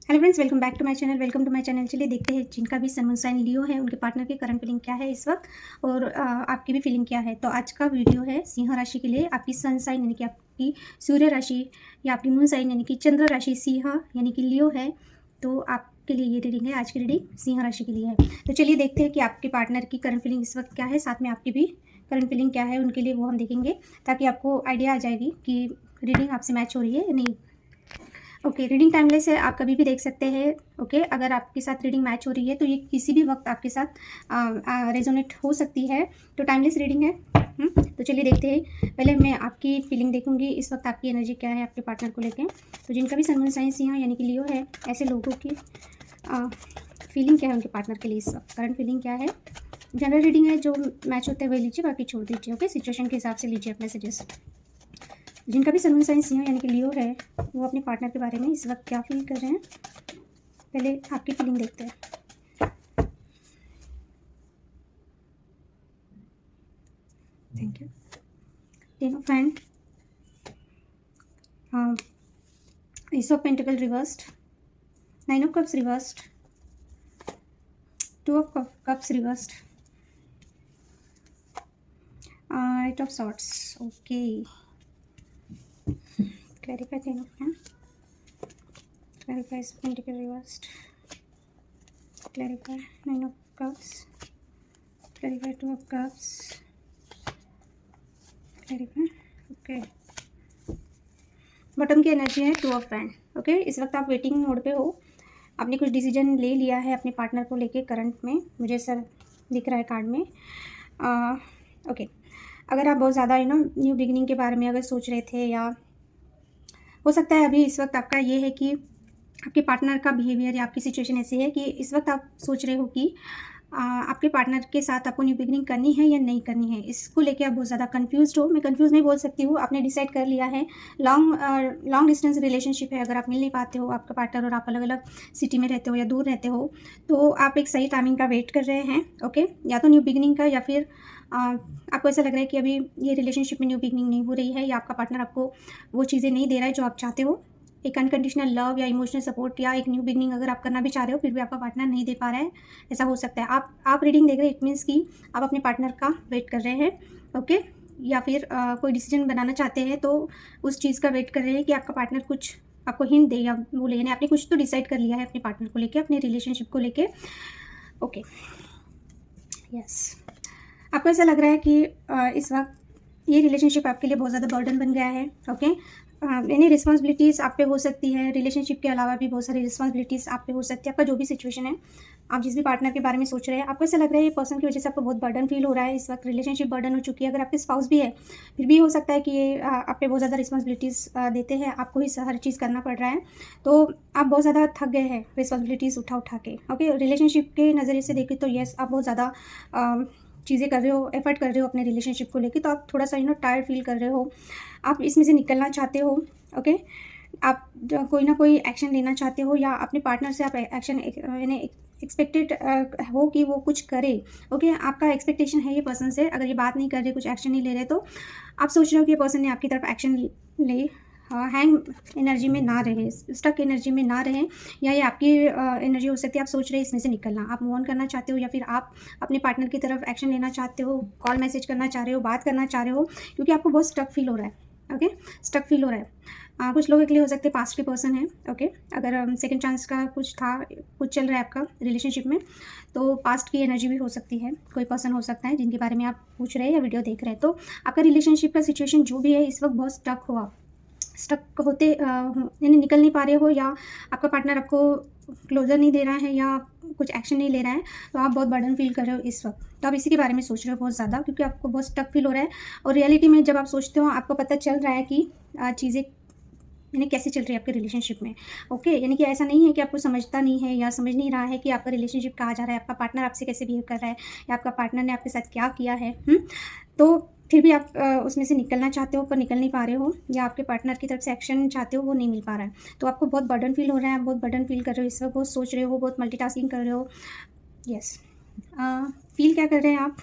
Hello friends, welcome back to my channel. चलिए देखते हैं जिनका भी सन मून साइन लियो है उनके पार्टनर की करंट फीलिंग क्या है इस वक्त और आपकी भी फीलिंग क्या है। तो आज का वीडियो है सिंह राशि के लिए। आपकी सन साइन यानी कि आपकी सूर्य राशि या आपकी मून साइन यानी कि चंद्र राशि सिंह यानी कि लियो है। तो आपके लिए ये रीडिंग है, आज की रीडिंग सिंह राशि के लिए है। तो चलिए देखते हैं कि आपके पार्टनर की करंट फीलिंग इस वक्त क्या है, साथ में आपकी भी करंट फीलिंग क्या है उनके लिए, वो हम देखेंगे ताकि आपको आइडिया आ जाएगी कि रीडिंग आपसे मैच हो रही है या नहीं। ओके, रीडिंग टाइमलेस है, आप कभी भी देख सकते हैं। ओके, अगर आपके साथ रीडिंग मैच हो रही है तो ये किसी भी वक्त आपके साथ रेजोनेट हो सकती है। तो टाइमलेस रीडिंग है। तो चलिए देखते हैं। पहले मैं आपकी फीलिंग देखूंगी इस वक्त आपकी एनर्जी क्या है आपके पार्टनर को लेके। तो जिनका भी सन मून साइन सिंह यानी कि लियो है, ऐसे लोगों की फीलिंग क्या है उनके पार्टनर के लिए इस वक्त, करंट फीलिंग क्या है। जनरल रीडिंग है, जो मैच होता है वही लीजिए, बाकी छोड़ दीजिए। ओके, सिचुएशन के हिसाब से लीजिए अपने सजेस्ट। जिनका भी सन मून साइन सिंह यानी कि लियो है, वो अपने पार्टनर के बारे में इस वक्त क्या फील कर रहे हैं, पहले आपकी फीलिंग देखते हैं। Thank you. Ten of hand, ace of pentacle reversed, nine of cups reversed, two of cups reversed, eight of swords. Okay, clarify ten of hand, clarify is pentacle reversed, clarify nine of cups, clarify two of cups, clarify। Okay, bottom की energy है two of hand. Okay, इस वक्त आप waiting mode पे हो, आपने कुछ decision ले लिया है अपने पार्टनर को लेके करंट में, मुझे सर दिख रहा है कार्ड में। ओके, अगर आप बहुत ज़्यादा न्यू बिगिनिंग के बारे में अगर सोच रहे थे, या हो सकता है अभी इस वक्त आपका ये है कि आपके पार्टनर का बिहेवियर या आपकी सिचुएशन ऐसी है कि इस वक्त आप सोच रहे हो कि आपके पार्टनर के साथ आपको न्यू बिगिनिंग करनी है या नहीं करनी है। इसको लेके आप बहुत ज़्यादा कंफ्यूज्ड हो। मैं कंफ्यूज नहीं बोल सकती हूँ, आपने डिसाइड कर लिया है। लॉन्ग डिस्टेंस रिलेशनशिप है, अगर आप मिल नहीं पाते हो आपका पार्टनर और आप अलग अलग सिटी में रहते हो या दूर रहते हो, तो आप एक सही टाइमिंग का वेट कर रहे हैं। ओके, या तो न्यू बिगिनिंग का, या फिर आपको ऐसा लग रहा है कि अभी ये रिलेशनशिप में न्यू बिगिनिंग नहीं हो रही है, या आपका पार्टनर आपको वो चीज़ें नहीं दे रहा है जो आप चाहते हो। एक अनकंडीशनल लव या इमोशनल सपोर्ट या एक न्यू बिगनिंग अगर आप करना भी चाह रहे हो, फिर भी आपका पार्टनर नहीं दे पा रहा है, ऐसा हो सकता है। आप रीडिंग देख रहे हैं, इट मीन्स कि आप अपने पार्टनर का वेट कर रहे हैं। ओके, या फिर कोई डिसीजन बनाना चाहते हैं तो उस चीज़ का वेट कर रहे हैं कि आपका पार्टनर कुछ आपको हिंट दे या बोले, यानी आपने कुछ तो डिसाइड कर लिया है अपने पार्टनर को लेके, अपने रिलेशनशिप को लेके। ओके, यस, आपको ऐसा लग रहा है कि इस वक्त ये रिलेशनशिप आपके लिए बहुत ज़्यादा बर्डन बन गया है। ओके, यानी रिस्पॉन्सिबिलिटीज़ आप पे हो सकती है, रिलेशनशिप के अलावा भी बहुत सारी रिस्पॉन्सिबिलिटीज़ आप पे हो सकती है। आपका जो भी सिचुएशन है, आप जिस भी पार्टनर के बारे में सोच रहे हैं, आपको ऐसा लग रहा है ये पर्सन की वजह से आपको बहुत बर्डन फील हो रहा है इस वक्त, रिलेशनशिप बर्डन हो चुकी है। अगर आपके स्पाउस भी है, फिर भी हो सकता है कि ये आप पे बहुत ज़्यादा रिस्पॉन्सिबिलिटीज़ देते हैं, आपको ही हर चीज़ करना पड़ रहा है। तो आप बहुत ज़्यादा थक गए हैं रिस्पॉन्सिबिलिटीज़ उठा उठा के। ओके, रिलेशनशिप के नज़रिए से देखें तो येस, आप बहुत ज़्यादा चीज़ें कर रहे हो, एफर्ट कर रहे हो अपने रिलेशनशिप को लेके, तो आप थोड़ा सा टायर्ड फील कर रहे हो, आप इसमें से निकलना चाहते हो। ओके, आप कोई ना कोई एक्शन लेना चाहते हो, या अपने पार्टनर से आप एक्शन यानी एक्सपेक्टेड हो कि वो कुछ करे। ओके, आपका एक्सपेक्टेशन है ये पर्सन से, अगर ये बात नहीं कर रहे, कुछ एक्शन नहीं ले रहे, तो आप सोच रहे हो कि ये पर्सन ने आपकी तरफ एक्शन ले, हैंग एनर्जी में ना रहे, स्टक एनर्जी में ना रहें, या ये आपकी एनर्जी हो सकती है। आप सोच रहे हैं इसमें से निकलना, आप मूव ऑन करना चाहते हो, या फिर आप अपने पार्टनर की तरफ एक्शन लेना चाहते हो, कॉल मैसेज करना चाह रहे हो, बात करना चाह रहे हो, क्योंकि आपको बहुत स्टक फील हो रहा है। ओके, स्टक फील हो रहा है। कुछ लोगों के लिए हो सकते हैं पास्ट के पर्सन है। ओके, अगर सेकंड चांस का कुछ था, कुछ चल रहा है आपका रिलेशनशिप में, तो पास्ट की एनर्जी भी हो सकती है। कोई पर्सन हो सकता है जिनके बारे में आप पूछ रहे हैं या वीडियो देख रहे हैं। तो आपका रिलेशनशिप का सिचुएशन जो भी है इस वक्त बहुत स्टक होते यानी निकल नहीं पा रहे हो, या आपका पार्टनर आपको क्लोजर नहीं दे रहा है, या कुछ एक्शन नहीं ले रहा है, तो आप बहुत बर्डन फील कर रहे हो इस वक्त। तो आप इसी के बारे में सोच रहे हो बहुत ज़्यादा, क्योंकि आपको बहुत स्टक फील हो रहा है। और रियलिटी में जब आप सोचते हो, आपको पता चल रहा है कि चीज़ें यानी कैसे चल रही है आपके रिलेशनशिप में। ओके, यानी कि ऐसा नहीं है कि आपको समझता नहीं है या समझ नहीं रहा है कि आपका रिलेशनशिप कहाँ जा रहा है, आपका पार्टनर आपसे कैसे बिहेव कर रहा है, या आपका पार्टनर ने आपके साथ क्या किया है। तो फिर भी आप उसमें से निकलना चाहते हो पर निकल नहीं पा रहे हो, या आपके पार्टनर की तरफ से एक्शन चाहते हो, वो नहीं मिल पा रहा है। तो आपको बहुत बर्डन फील हो रहा है, आप बहुत बर्डन फील कर रहे हो इस वक्त, बहुत सोच रहे हो, बहुत मल्टीटास्किंग कर रहे हो। यस, फील क्या कर रहे हैं आप।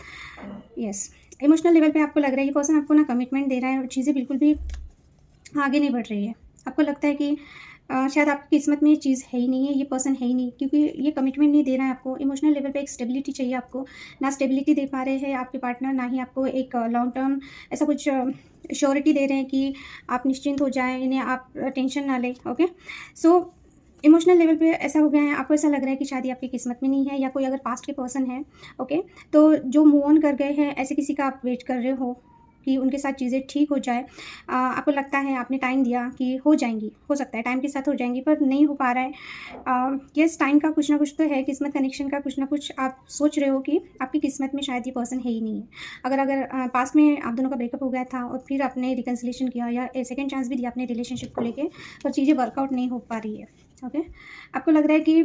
यस, इमोशनल लेवल पे आपको लग रहा है कि पर्सन आपको ना कमिटमेंट दे रहा है, और चीज़ें बिल्कुल भी आगे नहीं बढ़ रही है। आपको लगता है कि शायद आपकी किस्मत में ये चीज़ है ही नहीं है, ये पर्सन है ही नहीं, क्योंकि ये कमिटमेंट नहीं दे रहा है आपको। इमोशनल लेवल पे एक स्टेबिलिटी चाहिए आपको, ना स्टेबिलिटी दे पा रहे हैं आपके पार्टनर, ना ही आपको एक लॉन्ग टर्म ऐसा कुछ श्योरिटी दे रहे हैं कि आप निश्चिंत हो जाएँ, इन्हें आप टेंशन ना लें। ओके, सो इमोशनल लेवल पे ऐसा हो गया है, आपको ऐसा लग रहा है कि शायद ये आपकी किस्मत में नहीं है, या कोई अगर पास्ट के पर्सन है, ओके, तो जो मूव ऑन कर गए हैं, ऐसे किसी का आप वेट कर रहे हो कि उनके साथ चीज़ें ठीक हो जाए। आपको लगता है, आपने टाइम दिया कि हो जाएंगी, हो सकता है टाइम के साथ हो जाएंगी, पर नहीं हो पा रहा है। यस, टाइम का कुछ ना कुछ तो है, किस्मत कनेक्शन का कुछ ना कुछ आप सोच रहे हो कि आपकी किस्मत में शायद ये पर्सन है ही नहीं है। अगर पास्ट में आप दोनों का ब्रेकअप हो गया था और फिर आपने रिकन्सिलेशन किया या सेकेंड चांस भी दिया अपने रिलेशनशिप को लेके, पर चीज़ें वर्कआउट नहीं हो पा रही है। ओके, आपको लग रहा है कि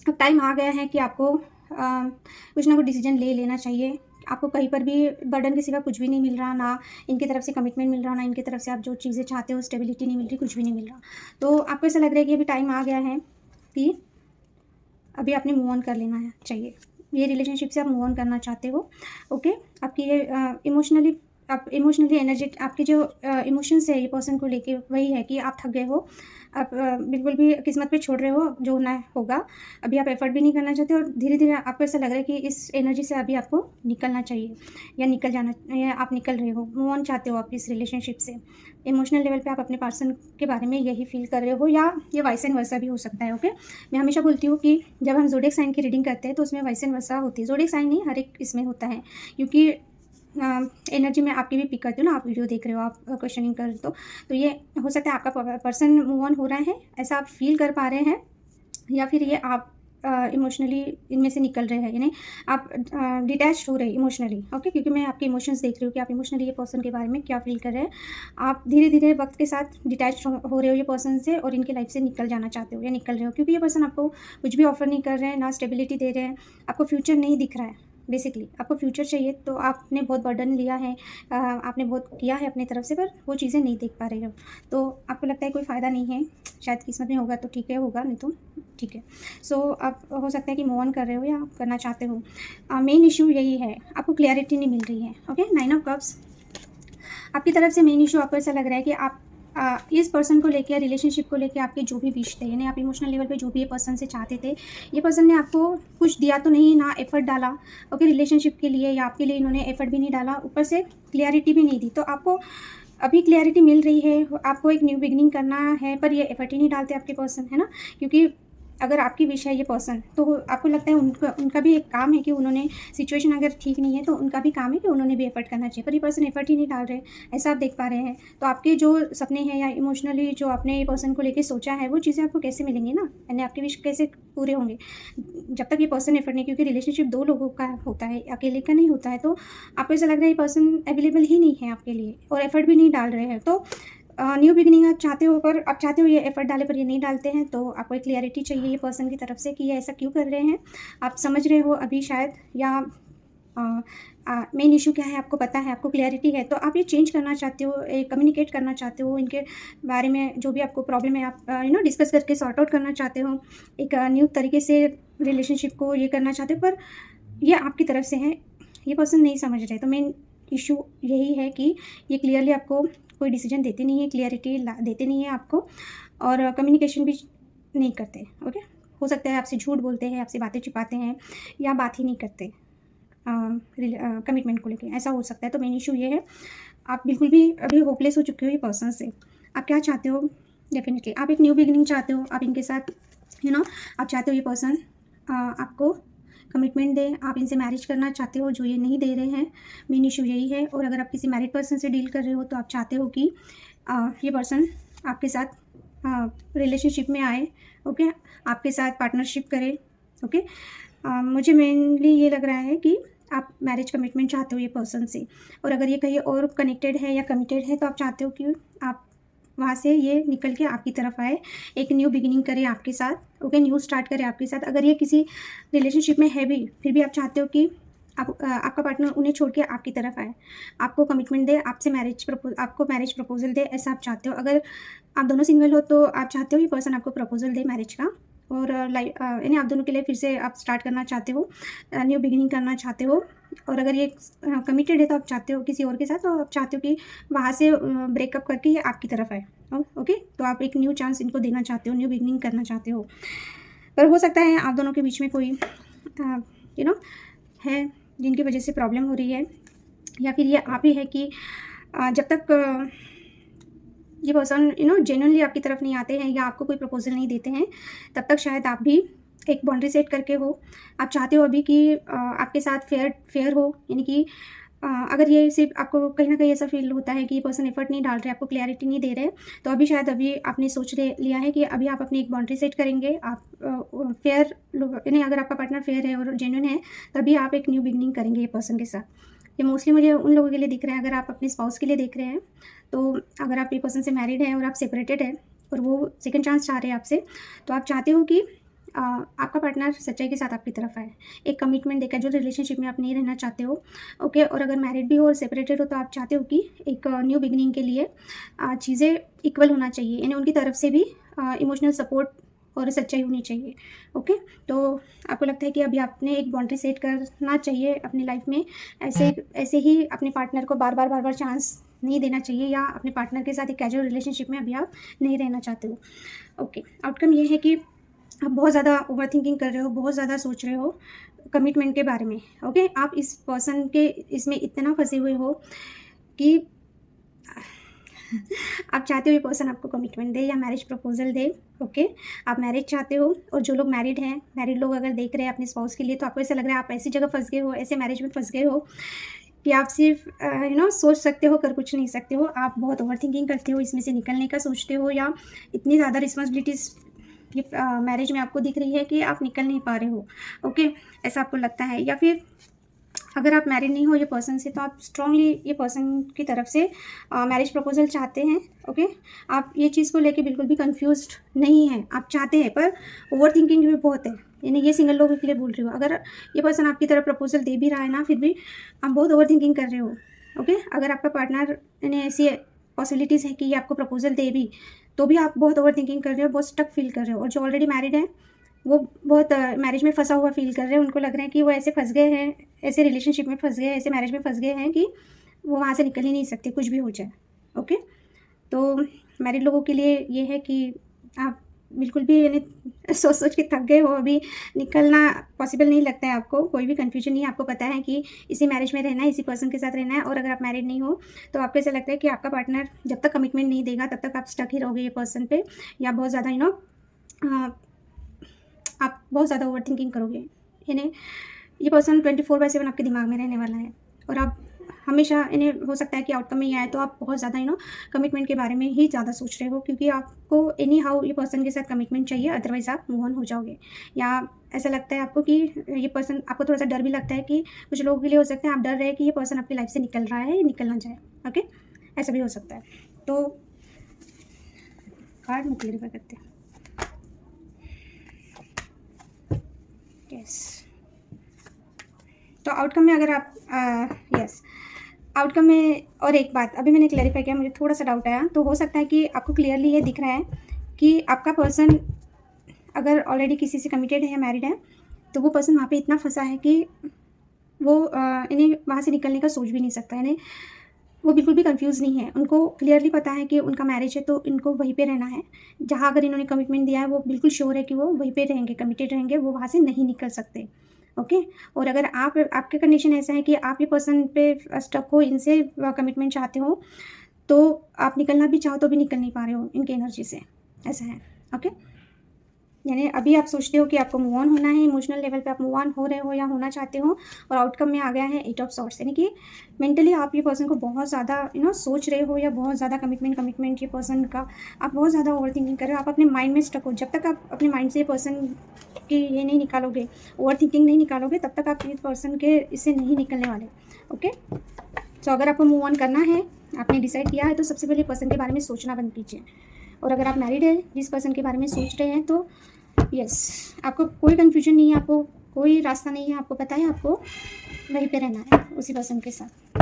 अब टाइम आ गया है कि आपको कुछ ना कुछ डिसीजन ले लेना चाहिए। आपको कहीं पर भी बर्डन के सिवा कुछ भी नहीं मिल रहा, ना इनकी तरफ से कमिटमेंट मिल रहा, ना इनकी तरफ से आप जो चीज़ें चाहते हो स्टेबिलिटी नहीं मिल रही, कुछ भी नहीं मिल रहा। तो आपको ऐसा लग रहा है कि अभी टाइम आ गया है कि अभी आपने मूव ऑन कर लेना है चाहिए। ये रिलेशनशिप से आप मूव ऑन करना चाहते हो। ओके, आपकी ये इमोशनली एनर्जी, आपके जो इमोशंस है ये पर्सन को लेके वही है कि आप थक गए हो, आप बिल्कुल भी किस्मत पे छोड़ रहे हो, जो होना होगा। अभी आप एफर्ट भी नहीं करना चाहते, और धीरे धीरे आपको ऐसा लग रहा है कि इस एनर्जी से अभी आपको निकलना चाहिए, या निकल जाना, या आप निकल रहे हो, मूव ऑन चाहते हो आप इस रिलेशनशिप से। इमोशनल लेवल पे आप अपने पर्सन के बारे में यही फील कर रहे हो, या ये वाइस एंड वर्सा भी हो सकता है। ओके, मैं हमेशा बोलती हूँ कि जब हम ज़ोडिएक साइन की रीडिंग करते हैं तो उसमें वाइस एंड वर्सा होती है। ज़ोडिएक साइन नहीं, हर एक इसमें होता है, क्योंकि एनर्जी में आपकी भी पिक करती हूँ ना, आप वीडियो देख रहे हो, आप क्वेश्चनिंग कर रहे हो, तो ये हो सकता है आपका पर्सन मूव ऑन हो रहा है, ऐसा आप फील कर पा रहे हैं, या फिर ये आप इमोशनली इनमें से निकल रहे हैं, यानी आप डिटैच हो रहे हैं इमोशनली। ओके, क्योंकि मैं आपके इमोशंस देख रही हूँ कि आप इमोशनली ये पर्सन के बारे में क्या फील कर रहे हैं। आप धीरे धीरे वक्त के साथ डिटैच हो रहे हो ये पर्सन से, और इनके लाइफ से निकल जाना चाहते हो, या निकल रहे हो, क्योंकि ये पर्सन आपको कुछ भी ऑफर नहीं कर रहे हैं, ना स्टेबिलिटी दे रहे हैं, आपको फ्यूचर नहीं दिख रहा है। बेसिकली आपको फ्यूचर चाहिए, तो आपने बहुत बर्डन लिया है, आपने बहुत किया है अपनी तरफ से, पर वो चीज़ें नहीं देख पा रहे हो, तो आपको लगता है कोई फ़ायदा नहीं है, शायद किस्मत में होगा तो ठीक है, होगा नहीं तो ठीक है। सो आप हो सकता है कि मूव ऑन कर रहे हो या करना चाहते हो। मेन इशू यही है, आपको क्लैरिटी नहीं मिल रही है। ओके, 9 ऑफ कप्स आपकी तरफ से मेन इशू, आपको ऐसा लग रहा है कि आप इस पर्सन को लेकर, रिलेशनशिप को लेकर आपके जो भी विश थे, यानी आप इमोशनल लेवल पे जो भी ये पर्सन से चाहते थे, ये पर्सन ने आपको कुछ दिया तो नहीं, ना एफर्ट डाला। ओके, रिलेशनशिप के लिए या आपके लिए इन्होंने एफर्ट भी नहीं डाला, ऊपर से क्लियरिटी भी नहीं दी। तो आपको अभी क्लियरिटी मिल रही है, आपको एक न्यू बिगिनिंग करना है, पर ये एफर्ट ही नहीं डालते आपके पर्सन, है ना, क्योंकि अगर आपकी विश है ये पर्सन, तो आपको लगता है उनका भी एक काम है कि उन्होंने, सिचुएशन अगर ठीक नहीं है तो उनका भी काम है कि उन्होंने भी एफर्ट करना चाहिए, पर ये पर्सन एफर्ट ही नहीं डाल रहे, ऐसा आप देख पा रहे हैं। तो आपके जो सपने हैं, या इमोशनली जो आपने ये पर्सन को लेके सोचा है, वो चीज़ें आपको कैसे मिलेंगी ना, यानी आपके विश कैसे पूरे होंगे जब तक ये पर्सन एफर्ट नहीं, क्योंकि रिलेशनशिप 2 लोगों का होता है, अकेले का नहीं होता है। तो आपको ऐसा लग रहा है ये पर्सन अवेलेबल ही नहीं है आपके लिए, और एफर्ट भी नहीं डाल रहे हैं। तो न्यू बिगिनिंग आप चाहते हो, पर आप चाहते हो ये एफर्ट डाले, पर ये नहीं डालते हैं, तो आपको एक क्लियरिटी चाहिए ये पर्सन की तरफ से कि ये ऐसा क्यों कर रहे हैं, आप समझ रहे हो अभी शायद, या मेन इशू क्या है आपको पता है, आपको क्लियरिटी है, तो आप ये चेंज करना चाहते हो, कम्युनिकेट करना चाहते हो, इनके बारे में जो भी आपको प्रॉब्लम है आप डिस्कस करके सॉर्ट आउट करना चाहते हो, एक न्यू तरीके से रिलेशनशिप को ये करना चाहते हो, पर ये आपकी तरफ से है, ये पर्सन नहीं समझ रहे। तो मेन इशू यही है कि ये क्लियरली आपको कोई डिसीजन देते नहीं है, क्लियरिटी देते नहीं है आपको, और कम्युनिकेशन भी नहीं करते। ओके, हो सकता है आपसे झूठ बोलते हैं, आपसे बातें छिपाते हैं, या बात ही नहीं करते कमिटमेंट को लेके, ऐसा हो सकता है। तो मेन इशू ये है, आप बिल्कुल भी अभी होपलेस हो चुके हो ये पर्सन से। आप क्या चाहते हो, डेफिनेटली आप एक न्यू बिगिनिंग चाहते हो, आप इनके साथ आप चाहते हो ये पर्सन आपको कमिटमेंट दे, आप इनसे मैरिज करना चाहते हो, जो ये नहीं दे रहे हैं, मेन इशू यही है। और अगर आप किसी मैरिड पर्सन से डील कर रहे हो, तो आप चाहते हो कि ये पर्सन आपके साथ रिलेशनशिप में आए, ओके, आपके साथ पार्टनरशिप करे। ओके, मुझे मेनली ये लग रहा है कि आप मैरिज कमिटमेंट चाहते हो ये पर्सन से, और अगर ये कहीं और कनेक्टेड है या कमिटेड है, तो आप चाहते हो कि आप वहाँ से ये निकल के आपकी तरफ आए, एक न्यू बिगिनिंग करे आपके साथ। ओके, न्यू स्टार्ट करे आपके साथ। अगर ये किसी रिलेशनशिप में है भी, फिर भी आप चाहते हो कि आपका पार्टनर उन्हें छोड़ के आपकी तरफ आए, आपको कमिटमेंट दे, आपको मैरिज प्रपोजल दे, ऐसा आप चाहते हो। अगर आप दोनों सिंगल हो, तो आप चाहते हो ये पर्सन आपको प्रपोजल दे मैरिज का, और यानी आप दोनों के लिए फिर से आप स्टार्ट करना चाहते हो, न्यू बिगिनिंग करना चाहते हो। और अगर ये कमिटेड है तो आप चाहते हो किसी और के साथ, तो आप चाहते हो कि वहाँ से ब्रेकअप करके ये आपकी तरफ आए। ओके, तो आप एक न्यू चांस इनको देना चाहते हो, न्यू बिगिनिंग करना चाहते हो। पर हो सकता है आप दोनों के बीच में कोई है जिनकी वजह से प्रॉब्लम हो रही है, या फिर ये आप ही है कि जब तक ये पर्सन जेन्युइनली आपकी तरफ नहीं आते हैं या आपको कोई प्रपोजल नहीं देते हैं, तब तक शायद आप भी एक बाउंड्री सेट करके हो। आप चाहते हो अभी कि आपके साथ फेयर हो, यानी कि अगर ये सिर्फ आपको कहीं ना कहीं ऐसा फील होता है कि ये पर्सन एफर्ट नहीं डाल रहे, आपको क्लैरिटी नहीं दे रहे, तो अभी शायद अभी आपने सोच लिया है कि अभी आप अपनी एक बाउंड्री सेट करेंगे। आप फेयर, यानी अगर आपका पार्टनर फेयर है और जेन्युइन है, तभी आप एक न्यू बिगनिंग करेंगे ये पर्सन के साथ। ये मोस्टली मुझे उन लोगों के लिए दिख रहा है, अगर आप अपने स्पाउस के लिए देख रहे हैं, तो अगर आप ये पर्सन से मैरिड है और आप सेपरेटेड है और वो सेकंड चांस चाह रहे हैं आपसे, तो आप चाहते हो कि आपका पार्टनर सच्चाई के साथ आपकी तरफ आए, एक कमिटमेंट देकर, जो रिलेशनशिप में आप नहीं रहना चाहते हो। ओके, और अगर मैरिड भी हो और सेपरेटेड हो, तो आप चाहते हो कि एक न्यू बिगिनिंग के लिए चीज़ें इक्वल होना चाहिए, यानी उनकी तरफ से भी इमोशनल सपोर्ट और सच्चाई होनी चाहिए। ओके, तो आपको लगता है कि अभी आपने एक बाउंड्री सेट करना चाहिए अपनी लाइफ में, ऐसे ही अपने पार्टनर को बार बार चांस नहीं देना चाहिए, या अपने पार्टनर के साथ एक कैजुअल रिलेशनशिप में अभी आप नहीं रहना चाहते हो। ओके, आउटकम ये है कि आप बहुत ज़्यादा ओवर थिंकिंग कर रहे हो, बहुत ज़्यादा सोच रहे हो कमिटमेंट के बारे में। ओके, आप इस पर्सन के इसमें इतना फंसे हुए हो कि आप चाहते हो ये पर्सन आपको कमिटमेंट दे या मैरिज प्रपोजल दे। ओके, आप मैरिज चाहते हो, और जो लोग मैरिड हैं, मैरिड लोग अगर देख रहे हैं अपने स्पाउस के लिए, तो आपको ऐसा लग रहा है आप ऐसी जगह फंस गए हो, ऐसे मैरिज में फंस गए हो कि आप सिर्फ सोच सकते हो, कर कुछ नहीं सकते हो। आप बहुत ओवर थिंकिंग करते हो, इसमें से निकलने का सोचते हो, या इतनी ज़्यादा रिस्पॉन्सिबिलिटीज़ ये मैरिज में आपको दिख रही है कि आप निकल नहीं पा रहे हो। ओके, ऐसा आपको लगता है। या फिर अगर आप मैरिड नहीं हो ये पर्सन से, तो आप स्ट्रांगली ये पर्सन की तरफ से मैरिज प्रपोजल चाहते हैं। ओके, आप ये चीज़ को लेके बिल्कुल भी कंफ्यूज्ड नहीं हैं, आप चाहते हैं, पर ओवर थिंकिंग भी बहुत है। यानी ये सिंगल लोगों के लिए बोल रही हूँ, अगर ये पर्सन आपकी तरफ प्रपोजल दे भी रहा है ना, फिर भी आप बहुत ओवर थिंकिंग कर रहे हो। ओके, अगर आपका पार्टनर, यानी ऐसी पॉसिबिलिटीज़ है कि ये आपको प्रपोजल दे भी, तो भी आप बहुत ओवर थिंकिंग कर रहे हो, बहुत स्टक फील कर रहे हो। और जो ऑलरेडी मैरिड है, वो बहुत मैरिज में फंसा हुआ फील कर रहे हैं, उनको लग रहा है कि वो ऐसे फंस गए हैं, ऐसे रिलेशनशिप में फंस गए हैं, ऐसे मैरिज में फंस गए हैं कि वो वहाँ से निकल ही नहीं सकते, कुछ भी हो जाए। ओके, तो मैरिड लोगों के लिए ये है कि आप बिल्कुल भी यानी सोच के थक गए हो, अभी निकलना पॉसिबल नहीं लगता है आपको, कोई भी कन्फ्यूजन नहीं है, आपको पता है कि इसी मैरिज में रहना है, इसी पर्सन के साथ रहना है। और अगर आप मैरिड नहीं हो, तो आपको ऐसा लगता है कि आपका पार्टनर जब तक कमिटमेंट नहीं देगा, तब तक आप स्टक ही रहोगे ये पर्सन पे, या बहुत ज़्यादा आप बहुत ज़्यादा ओवर थिंकिंग करोगे। यानी ये पर्सन 24/7 आपके दिमाग में रहने वाला है, और आप हमेशा, इन्हें हो सकता है कि आउटकम में ये आए तो आप बहुत ज़्यादा कमिटमेंट के बारे में ही ज़्यादा सोच रहे हो, क्योंकि आपको एनी हाउ ये पर्सन के साथ कमिटमेंट चाहिए, अदरवाइज़ आप मूव ऑन हो जाओगे। या ऐसा लगता है आपको कि ये पर्सन, आपको थोड़ा सा डर भी लगता है कि कुछ लोगों के लिए हो सकता है आप डर रहे कि ये पर्सन आपकी लाइफ से निकल रहा है, निकल ना जाए। ओके, ऐसा भी हो सकता है। तो कार्ड में क्लियर करते हैं। यस, तो आउटकम में अगर आप यस आउटकम में, और एक बात अभी मैंने क्लैरिफाई किया, मुझे थोड़ा सा डाउट आया, तो हो सकता है कि आपको क्लियरली ये दिख रहा है कि आपका पर्सन अगर ऑलरेडी किसी से कमिटेड है या मैरिड है, तो वो पर्सन वहाँ पे इतना फंसा है कि वो इन्हें वहाँ से निकलने का सोच भी नहीं सकता। यानी वो बिल्कुल भी कंफ्यूज नहीं है, उनको क्लियरली पता है कि उनका मैरिज है, तो इनको वहीं पे रहना है। जहाँ अगर इन्होंने कमिटमेंट दिया है, वो बिल्कुल श्योर है कि वो वहीं पे रहेंगे, कमिटेड रहेंगे, वो वहाँ से नहीं निकल सकते। ओके, और अगर आपके कंडीशन ऐसा है कि आप ये पर्सन पे स्टक हो, इनसे कमिटमेंट चाहते हो, तो आप निकलना भी चाहो तो भी निकल नहीं पा रहे हो इनकी एनर्जी से, ऐसा है। ओके, यानी अभी आप सोचते हो कि आपको मूव ऑन होना है, इमोशनल लेवल पे आप मूव ऑन हो रहे हो या होना चाहते हो, और आउटकम में आ गया है 8 ऑफ सॉर्ड्स, यानी कि मेंटली आप ये पर्सन को बहुत ज़्यादा सोच रहे हो, या बहुत ज़्यादा कमिटमेंट ये पर्सन का आप बहुत ज़्यादा ओवर थिंकिंग कर रहे हो, आप अपने माइंड में स्टक हो। जब तक आप अपने माइंड से ये पर्सन की ये नहीं निकालोगे, ओवर थिंकिंग नहीं निकालोगे, तब तक आप ये पर्सन के इससे नहीं निकलने वाले। ओके, तो अगर आपको मूव ऑन करना है, आपने डिसाइड किया है, तो सबसे पहले पर्सन के बारे में सोचना बंद कीजिए। और अगर आप मैरिड है, जिस पर्सन के बारे में सोच रहे हैं, तो यस, आपको कोई कन्फ्यूजन नहीं है, आपको कोई रास्ता नहीं है, आपको पता है आपको वहीं पे रहना है उसी पर्सन के साथ,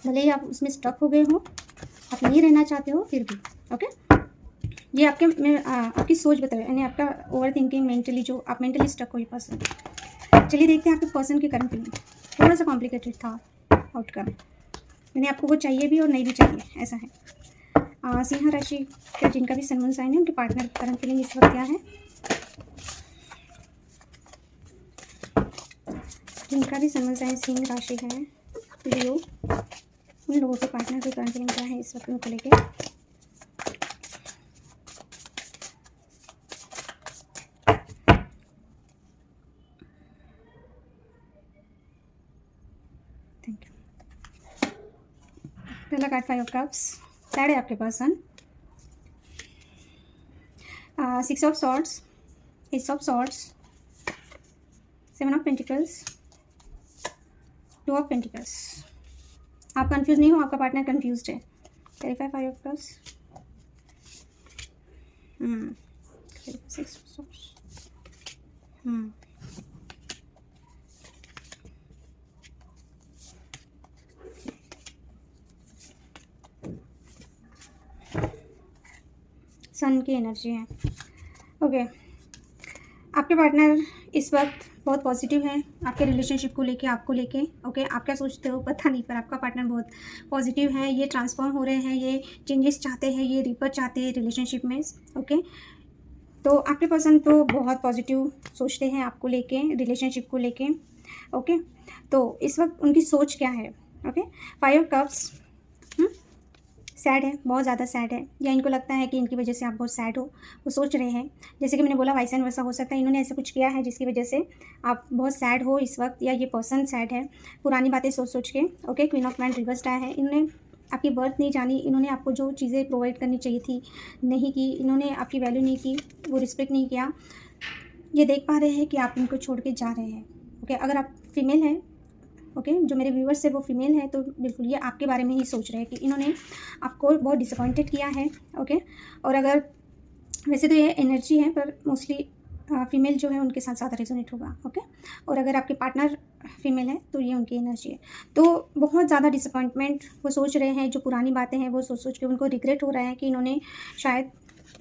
भले ही आप उसमें स्टक हो गए हो, आप नहीं रहना चाहते हो फिर भी। ओके, ये आपकी सोच बता रहा है, यानी आपका ओवर थिंकिंग, मेंटली जो आप मेंटली स्टक हो ये पर्सन। चलिए देखते हैं आपके पर्सन की करंट फीलिंग। थोड़ा सा कॉम्प्लिकेटेड था आउटकम, यानी आपको वो चाहिए भी और नहीं भी चाहिए, ऐसा है। सिंह राशि के जिनका भी सन मून साइन है, उनके पार्टनर करंट फीलिंग इस वक्त क्या है? जिनका भी सन मून साइन सिंह राशि है, लियो, उन लोगों के पार्टनर की करंट फीलिंग क्या है इस वक्त उनको लेके? Thank you. पहला कार्ड 5 ऑफ कप्स, सैड है आपके person. 6 of swords, ace of swords, 7 of pentacles, 2 of pentacles. आप कंफ्यूज नहीं हो, आपका पार्टनर कंफ्यूज्ड है। Clarify 5 of cups, 6 of swords, sun की एनर्जी है। ओके, आपके पार्टनर इस वक्त बहुत पॉजिटिव है आपके रिलेशनशिप को लेके, आपको लेके। ओके, आप क्या सोचते हो पता नहीं, पर आपका पार्टनर बहुत पॉजिटिव है। ये ट्रांसफॉर्म हो रहे हैं, ये चेंजेस चाहते हैं, ये रिपर चाहते हैं रिलेशनशिप में। ओके, तो आपके पर्सन तो बहुत पॉजिटिव सोचते हैं आपको लेके, रिलेशनशिप को लेके। ओके, तो इस वक्त उनकी सोच क्या है? ओके, 5 ऑफ कप्स सैड है, बहुत ज़्यादा सैड है, या इनको लगता है कि इनकी वजह से आप बहुत सैड हो, वो सोच रहे हैं। जैसे कि मैंने बोला वाइस एंड वर्सा हो सकता है, इन्होंने ऐसा कुछ किया है जिसकी वजह से आप बहुत सैड हो इस वक्त, या ये पर्सन सैड है पुरानी बातें सोच सोच के। Okay, queen of wands reversed आया है। इन्होंने आपकी बर्थ नहीं जानी, इन्होंने आपको जो चीज़ें प्रोवाइड करनी चाहिए थी नहीं की, इन्होंने आपकी वैल्यू नहीं की, वो रिस्पेक्ट नहीं किया। ये देख पा रहे हैं कि आप इनको छोड़ के जा रहे हैं। ओके, अगर आप फीमेल हैं, ओके, जो मेरे व्यूअर्स है वो फीमेल है, तो बिल्कुल ये आपके बारे में ही सोच रहे हैं कि इन्होंने आपको बहुत डिसअपॉइंटेड किया है। ओके, और अगर वैसे तो ये एनर्जी है, पर मोस्टली फीमेल जो है उनके साथ ज़्यादा रेजोनेट होगा। ओके, और अगर आपके पार्टनर फीमेल है तो ये उनकी एनर्जी है। तो बहुत ज़्यादा डिसअपॉइंटमेंट वो सोच रहे हैं, जो पुरानी बातें हैं वो सोच सोच के उनको रिग्रेट हो रहा है कि इन्होंने शायद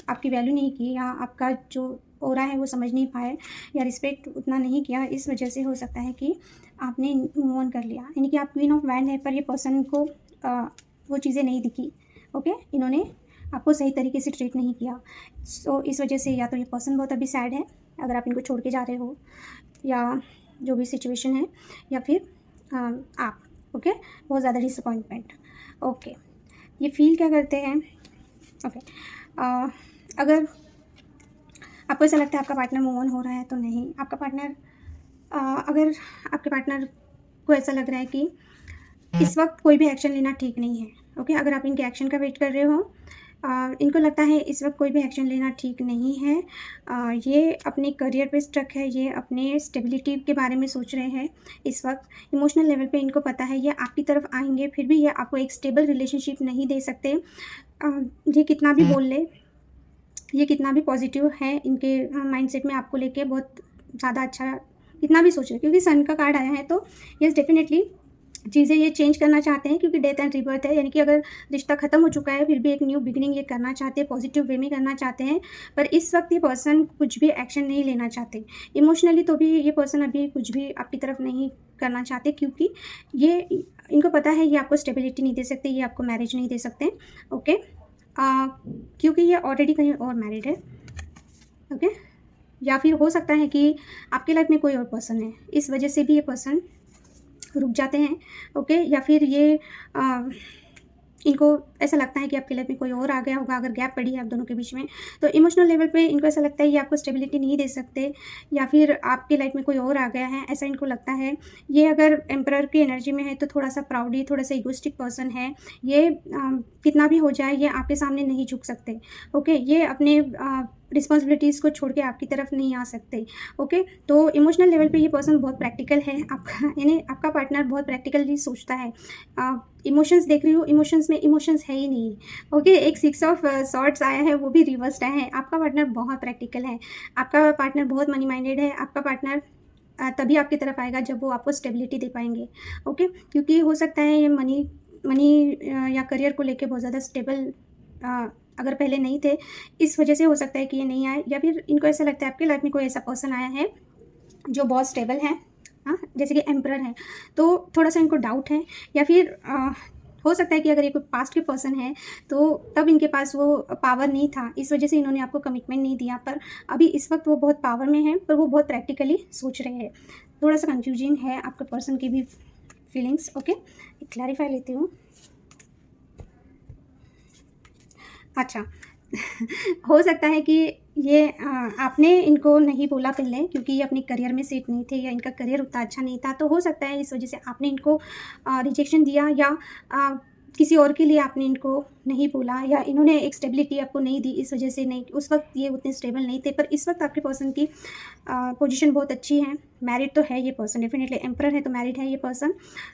आपकी वैल्यू नहीं की, या आपका जो हो रहा है वो समझ नहीं पाए, या रिस्पेक्ट उतना नहीं किया। इस वजह से हो सकता है कि आपने मूव ऑन कर लिया, यानी कि आप क्वीन ऑफ वैंड है, पर ये पर्सन को वो चीज़ें नहीं दिखी। ओके, इन्होंने आपको सही तरीके से ट्रीट नहीं किया। सो इस वजह से या तो ये पर्सन बहुत अभी सैड है अगर आप इनको छोड़ के जा रहे हो, या जो भी सिचुएशन है, या फिर आप। ओके, बहुत ज़्यादा डिसअपॉइंटमेंट। ओके, ये फील क्या करते हैं? ओके, अगर आपको ऐसा लगता है आपका पार्टनर मूव ऑन हो रहा है तो नहीं, आपका पार्टनर अगर आपके पार्टनर को ऐसा लग रहा है कि इस वक्त कोई भी एक्शन लेना ठीक नहीं है। ओके, अगर आप इनके एक्शन का वेट कर रहे हो, इनको लगता है इस वक्त कोई भी एक्शन लेना ठीक नहीं है। ये अपने करियर पे स्टक है, ये अपने स्टेबिलिटी के बारे में सोच रहे हैं इस वक्त। इमोशनल लेवल पे इनको पता है ये आपकी तरफ आएंगे, फिर भी ये आपको एक स्टेबल रिलेशनशिप नहीं दे सकते। ये कितना भी बोल ले, ये कितना भी पॉजिटिव है इनके माइंडसेट में आपको लेके, बहुत ज़्यादा अच्छा कितना भी सोच रहे, क्योंकि सन का कार्ड आया है, तो यस डेफिनेटली चीज़ें ये चेंज करना चाहते हैं, क्योंकि डेथ एंड रिबर्थ है, यानी कि अगर रिश्ता ख़त्म हो चुका है फिर भी एक न्यू बिगिनिंग ये करना चाहते हैं, पॉजिटिव वे में करना चाहते हैं। पर इस वक्त ये पर्सन कुछ भी एक्शन नहीं लेना चाहते इमोशनली, तो भी ये पर्सन अभी कुछ भी आपकी तरफ नहीं करना चाहते, क्योंकि ये इनको पता है ये आपको स्टेबिलिटी नहीं दे सकते, ये आपको मैरिज नहीं दे सकते। ओके, क्योंकि ये ऑलरेडी कहीं और मैरिड है। ओके, या फिर हो सकता है कि आपके लाइफ में कोई और पर्सन है, इस वजह से भी ये पर्सन रुक जाते हैं। ओके, या फिर ये इनको ऐसा लगता है कि आपके लाइफ में कोई और आ गया होगा, अगर गैप पड़ी है आप दोनों के बीच में, तो इमोशनल लेवल पे इनको ऐसा लगता है ये आपको स्टेबिलिटी नहीं दे सकते, या फिर आपके लाइफ में कोई और आ गया है, ऐसा इनको लगता है। ये अगर एम्परर की एनर्जी में है तो थोड़ा सा प्राउडी, थोड़ा सा इगोइस्टिक पर्सन है। ये कितना भी हो जाए ये आपके सामने नहीं झुक सकते। ओके, ये अपने रिस्पॉन्सिबिलिटीज़ को छोड़ के आपकी तरफ नहीं आ सकते। ओके, तो इमोशनल लेवल पे ये पर्सन बहुत प्रैक्टिकल है आपका, यानी आपका पार्टनर बहुत प्रैक्टिकली सोचता है। इमोशंस देख रही हूँ, इमोशंस में इमोशंस है ही नहीं। ओके, एक 6 ऑफ सॉर्ड्स आया है, वो भी रिवर्स्ड आया है। आपका पार्टनर बहुत प्रैक्टिकल है, आपका पार्टनर बहुत मनी माइंडेड है। आपका पार्टनर तभी आपकी तरफ आएगा जब वो आपको स्टेबिलिटी दे पाएंगे। ओके, क्योंकि हो सकता है ये मनी या करियर को लेके बहुत ज़्यादा स्टेबल अगर पहले नहीं थे इस वजह से हो सकता है कि ये नहीं आए, या फिर इनको ऐसा लगता है आपकी लाइफ में कोई ऐसा पर्सन आया है जो बहुत स्टेबल है, हाँ, जैसे कि एम्परर है, तो थोड़ा सा इनको डाउट है। या फिर हो सकता है कि अगर ये कोई पास्ट के पर्सन है तो तब इनके पास वो पावर नहीं था, इस वजह से इन्होंने आपको कमिटमेंट नहीं दिया, पर अभी इस वक्त वो बहुत पावर में है, पर वो बहुत प्रैक्टिकली सोच रहे हैं। थोड़ा सा कंफ्यूजिंग है आपके पर्सन की भी फीलिंग्स। ओके, क्लैरिफाई लेती हूँ। अच्छा हो सकता है कि ये आपने इनको नहीं बोला पहले क्योंकि ये अपने करियर में सेट नहीं थे या इनका करियर उतना अच्छा नहीं था, तो हो सकता है इस वजह से आपने इनको रिजेक्शन दिया, या किसी और के लिए आपने इनको नहीं बोला, या इन्होंने एक स्टेबिलिटी आपको नहीं दी, इस वजह से नहीं, उस वक्त ये उतने स्टेबल नहीं थे। पर इस वक्त आपके पर्सन की पोजीशन बहुत अच्छी है, मैरिड तो है ये पर्सन, डेफिनेटली एम्परर है तो मैरिड है ये पर्सन।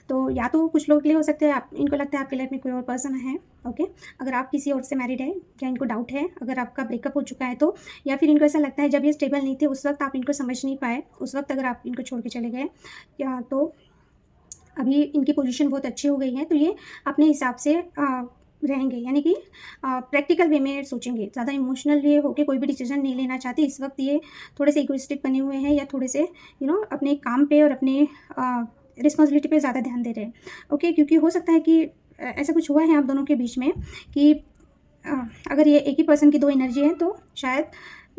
तो या तो कुछ लोगों के लिए हो सकता है आप इनको लगता है आपकी लाइफ में कोई और पर्सन है। ओके, अगर आप किसी और से मैरिड है या इनको डाउट है, अगर आपका ब्रेकअप हो चुका है तो, या फिर इनको ऐसा लगता है जब ये स्टेबल नहीं थे उस वक्त आप इनको समझ नहीं पाए, उस वक्त अगर आप इनको छोड़ के चले गए, या तो अभी इनकी पोजीशन बहुत अच्छी हो गई है तो ये अपने हिसाब से रहेंगे, यानी कि प्रैक्टिकल वे में सोचेंगे, ज़्यादा इमोशनल ये होके कोई भी डिसीजन नहीं लेना चाहते। इस वक्त ये थोड़े से इगोइस्टिक बने हुए हैं, या थोड़े से अपने काम पे और अपने रिस्पॉन्सिबिलिटी पे ज़्यादा ध्यान दे रहे हैं। ओके, क्योंकि हो सकता है कि ऐसा कुछ हुआ है आप दोनों के बीच में कि अगर ये एक ही पर्सन की दो एनर्जी है तो शायद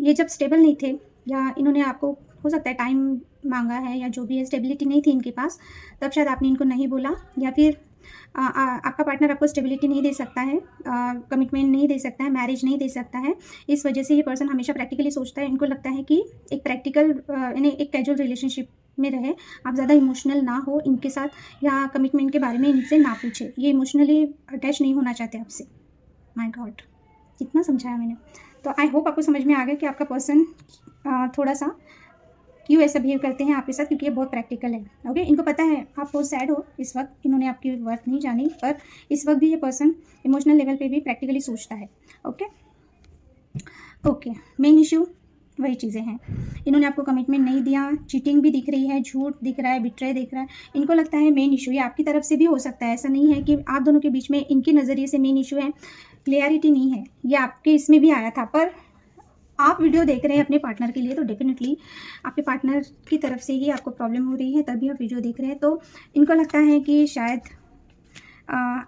ये जब स्टेबल नहीं थे, या इन्होंने आपको हो सकता है टाइम मांगा है, या जो भी है स्टेबिलिटी नहीं थी इनके पास, तब शायद आपने इनको नहीं बोला, या फिर आपका पार्टनर आपको स्टेबिलिटी नहीं दे सकता है, कमिटमेंट नहीं दे सकता है, मैरिज नहीं दे सकता है। इस वजह से ये पर्सन हमेशा प्रैक्टिकली सोचता है, इनको लगता है कि एक प्रैक्टिकल यानी एक कैजुअल रिलेशनशिप में रहे, आप ज़्यादा इमोशनल ना हो इनके साथ, या कमिटमेंट के बारे में इनसे ना पूछे, ये इमोशनली अटैच नहीं होना चाहते आपसे। माय गॉड, कितना समझाया मैंने। तो आई होप आपको समझ में आ गया कि आपका पर्सन थोड़ा सा क्यों ऐसा बिहेव करते हैं आपके साथ, क्योंकि ये बहुत प्रैक्टिकल है। ओके, इनको पता है आप बहुत सैड हो इस वक्त, इन्होंने आपकी वर्थ नहीं जानी, पर इस वक्त भी ये पर्सन इमोशनल लेवल पे भी प्रैक्टिकली सोचता है। ओके, मेन इशू वही चीज़ें हैं, इन्होंने आपको कमिटमेंट नहीं दिया, चीटिंग भी दिख रही है, झूठ दिख रहा है, बिट्रे दिख रहा है। इनको लगता है मेन इशू ये आपकी तरफ से भी हो सकता है, ऐसा नहीं है कि आप दोनों के बीच में इनके नज़रिए से मेन इशू है, क्लियरिटी नहीं है, ये आपके इसमें भी आया था। पर आप वीडियो देख रहे हैं अपने पार्टनर के लिए, तो डेफिनेटली आपके पार्टनर की तरफ से ही आपको प्रॉब्लम हो रही है, तभी आप वीडियो देख रहे हैं। तो इनको लगता है कि शायद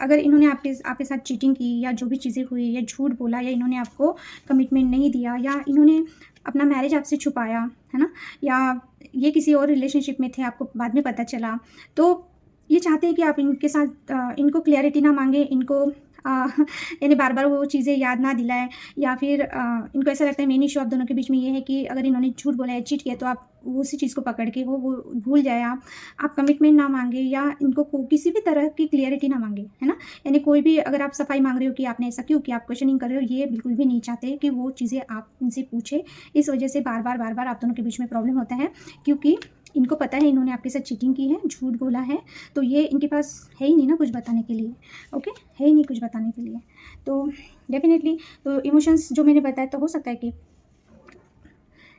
अगर इन्होंने आपके साथ चीटिंग की, या जो भी चीज़ें हुई, या झूठ बोला, या इन्होंने आपको कमिटमेंट नहीं दिया, या इन्होंने अपना मैरिज आपसे छुपाया, है ना, या ये किसी और रिलेशनशिप में थे, आपको बाद में पता चला, तो ये चाहते हैं कि आप इनके साथ इनको क्लियरिटी ना मांगे, इनको यानी बार बार वो चीज़ें याद ना दिलाएं, या फिर इनको ऐसा लगता है मेन इशू आप दोनों के बीच में ये है कि अगर इन्होंने झूठ बोला है, चीट किया, तो आप उसी चीज़ को पकड़ के वो भूल जाए, आप कमिटमेंट ना मांगे, या इनको किसी भी तरह की क्लियरिटी ना मांगे, है ना। यानी कोई भी अगर आप सफाई मांग रहे हो कि आपने ऐसा क्यों किया, आप क्वेश्चनिंग कर रहे हो, ये बिल्कुल भी नहीं चाहते कि वो चीज़ें आप इनसे पूछे। इस वजह से बार बार आप दोनों के बीच में प्रॉब्लम होता है, क्योंकि इनको पता है इन्होंने आपके साथ चीटिंग की है, झूठ बोला है, तो ये इनके पास है ही नहीं ना कुछ बताने के लिए। ओके, है ही नहीं कुछ बताने के लिए, तो डेफिनेटली तो इमोशंस जो मैंने बताया, तो हो सकता है कि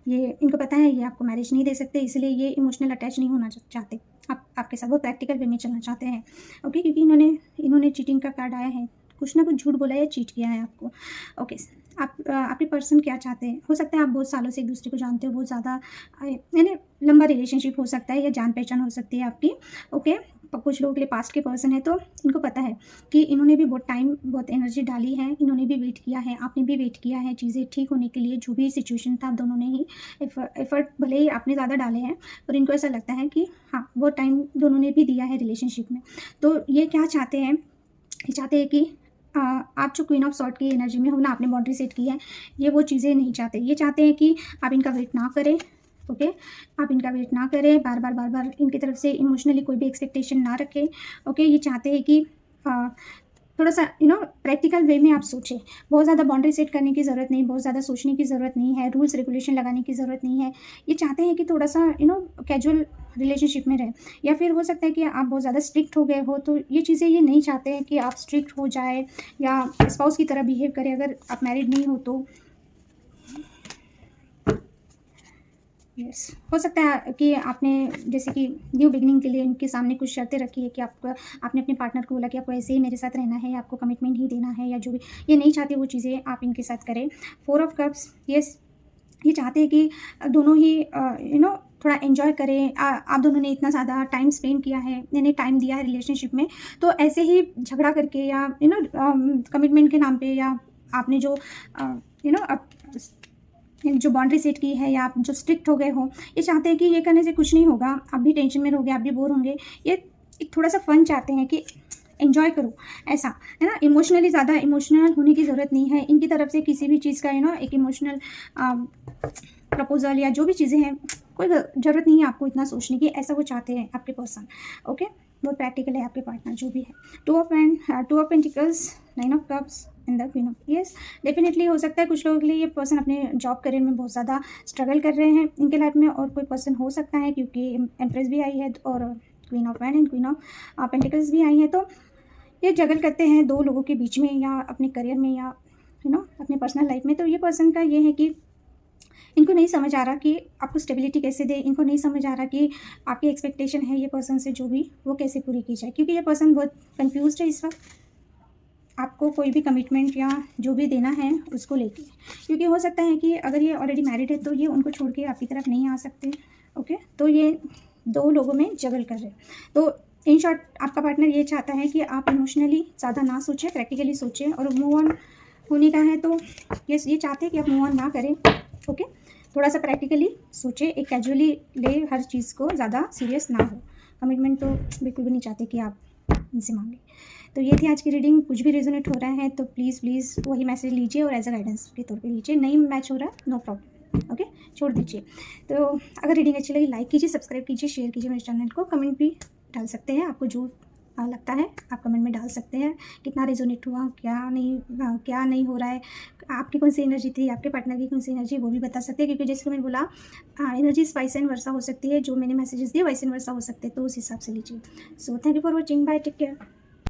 ये इनको पता है ये आपको मैरिज नहीं दे सकते, इसलिए ये इमोशनल अटैच नहीं होना चाहते आपके साथ, वो प्रैक्टिकल वे में चलना चाहते हैं। ओके, क्योंकि इन्होंने चीटिंग का कार्ड आया है, कुछ ना कुछ झूठ बोला है, चीट किया है आपको। ओके, आपके पर्सन क्या चाहते हैं, हो सकता है आप बहुत सालों से एक दूसरे को जानते हो, बहुत ज़्यादा यानी लंबा रिलेशनशिप हो सकता है, या जान पहचान हो सकती है आपकी। ओके, कुछ लोगों के लिए पास्ट के पर्सन है, तो इनको पता है कि इन्होंने भी बहुत टाइम, बहुत एनर्जी डाली है, इन्होंने भी वेट किया है, आपने भी वेट किया है चीज़ें ठीक होने के लिए, जो भी सिचुएशन था, आप दोनों ने ही एफर्ट भले ही आपने ज़्यादा डाले हैं, पर इनको ऐसा लगता है कि हाँ, बहुत टाइम दोनों ने भी दिया है रिलेशनशिप में। तो ये क्या चाहते हैं, ये चाहते हैं कि आप जो क्वीन ऑफ सॉर्ट की एनर्जी में हो ना, आपने बाउंड्री सेट की है, ये वो चीज़ें नहीं चाहते। ये चाहते हैं कि आप इनका वेट ना करें। ओके, आप इनका वेट ना करें, बार बार इनकी तरफ से इमोशनली कोई भी एक्सपेक्टेशन ना रखें। ओके, ये चाहते हैं कि थोड़ा सा प्रैक्टिकल वे में आप सोचें, बहुत ज़्यादा बाउंड्री सेट करने की ज़रूरत नहीं, बहुत ज़्यादा सोचने की ज़रूरत नहीं है, रूल्स रेगुलेशन लगाने की ज़रूरत नहीं है। ये चाहते हैं कि थोड़ा सा कैजुअल रिलेशनशिप में रहे, या फिर हो सकता है कि आप बहुत ज़्यादा स्ट्रिक्ट हो गए हो, तो ये चीज़ें ये नहीं चाहते हैं कि आप स्ट्रिक्ट हो जाए या स्पाउस की तरह बिहेव करें अगर आप मैरिड नहीं हो तो। यस, हो सकता है कि आपने जैसे कि न्यू बिगिनिंग के लिए इनके सामने कुछ शर्तें रखी है कि आपका आपने अपने पार्टनर को बोला कि आपको ऐसे ही मेरे साथ रहना है, आपको कमिटमेंट ही देना है, या जो भी ये नहीं चाहते वो चीज़ें आप इनके साथ करें। 4 ऑफ कप्स, यस, ये चाहते हैं कि दोनों ही थोड़ा एन्जॉय करें। आप दोनों ने इतना ज़्यादा टाइम स्पेंड किया है, यानी टाइम दिया है रिलेशनशिप में, तो ऐसे ही झगड़ा करके या कमिटमेंट के नाम पे, या आपने जो यू नो जो बाउंड्री सेट की है, या आप जो स्ट्रिक्ट हो गए हो, ये चाहते हैं कि ये करने से कुछ नहीं होगा, आप भी टेंशन में रहोगे, आप भी बोर होंगे। ये एक थोड़ा सा फन चाहते हैं कि एन्जॉय करो, ऐसा है ना। इमोशनली ज़्यादा इमोशनल होने की ज़रूरत नहीं है इनकी तरफ से, किसी भी चीज़ का एक इमोशनल प्रपोजल या जो भी चीज़ें हैं, कोई ज़रूरत नहीं है आपको इतना सोचने की, ऐसा वो चाहते हैं आपके पर्सन। ओके, बहुत प्रैक्टिकल है आपके पार्टनर जो भी है। 2 of pentacles, 9 of cups and the queen of, yes, definitely हो सकता है कुछ लोगों के लिए ये पर्सन अपने जॉब करियर में बहुत ज़्यादा स्ट्रगल कर रहे हैं इनके लाइफ में, और कोई पर्सन हो सकता है क्योंकि एम्प्रेस भी आई है और queen of wand and queen of pentacles भी आई है, तो ये जगल करते हैं 2 लोगों के बीच में, या अपने करियर में, या अपने पर्सनल लाइफ में। तो ये पर्सन का ये है कि इनको नहीं समझ आ रहा कि आपको स्टेबिलिटी कैसे दे, इनको नहीं समझ आ रहा कि आपकी एक्सपेक्टेशन है ये पर्सन से जो भी, वो कैसे पूरी की जाए, क्योंकि ये पर्सन बहुत कंफ्यूज्ड है इस वक्त आपको कोई भी कमिटमेंट या जो भी देना है उसको लेके। क्योंकि हो सकता है कि अगर ये ऑलरेडी मैरिड है तो ये उनको छोड़ के आपकी तरफ नहीं आ सकते। ओके, तो ये 2 लोगों में जगल कर रहे हैं। तो इन शॉर्ट आपका पार्टनर ये चाहता है कि आप इमोशनली ज़्यादा ना सोचें, प्रैक्टिकली सोचें, और मूव ऑन होने का है तो ये चाहते हैं कि आप मूव ऑन ना करें। ओके, थोड़ा सा प्रैक्टिकली सोचें, एक कैजुअली ले, हर चीज़ को ज़्यादा सीरियस ना हो। कमिटमेंट तो बिल्कुल भी नहीं चाहते कि आप इनसे मांगें। तो ये थी आज की रीडिंग। कुछ भी रेजोनेट हो रहा है तो प्लीज़ वही मैसेज लीजिए और एज अ गाइडेंस के तौर पे लीजिए। नहीं मैच हो रहा, नो प्रॉब्लम, ओके, छोड़ दीजिए। तो अगर रीडिंग अच्छी लगी लाइक कीजिए, सब्सक्राइब कीजिए, शेयर कीजिए मेरे चैनल को, कमेंट भी डाल सकते हैं, आपको जो लगता है आप कमेंट में डाल सकते हैं। कितना रेजोनेट हुआ, क्या नहीं हो रहा है, आपकी कौन सी एनर्जी थी, आपके पार्टनर की कौन सी एनर्जी, वो भी बता सकते हैं। क्योंकि जैसे कि मैंने बोला, एनर्जी वाइस एंड वर्सा हो सकती है, जो मैंने मैसेजेस दिए वाइस एंड वर्सा हो सकते हैं, तो उस हिसाब से लीजिए। So thank you for watching, bye, take care.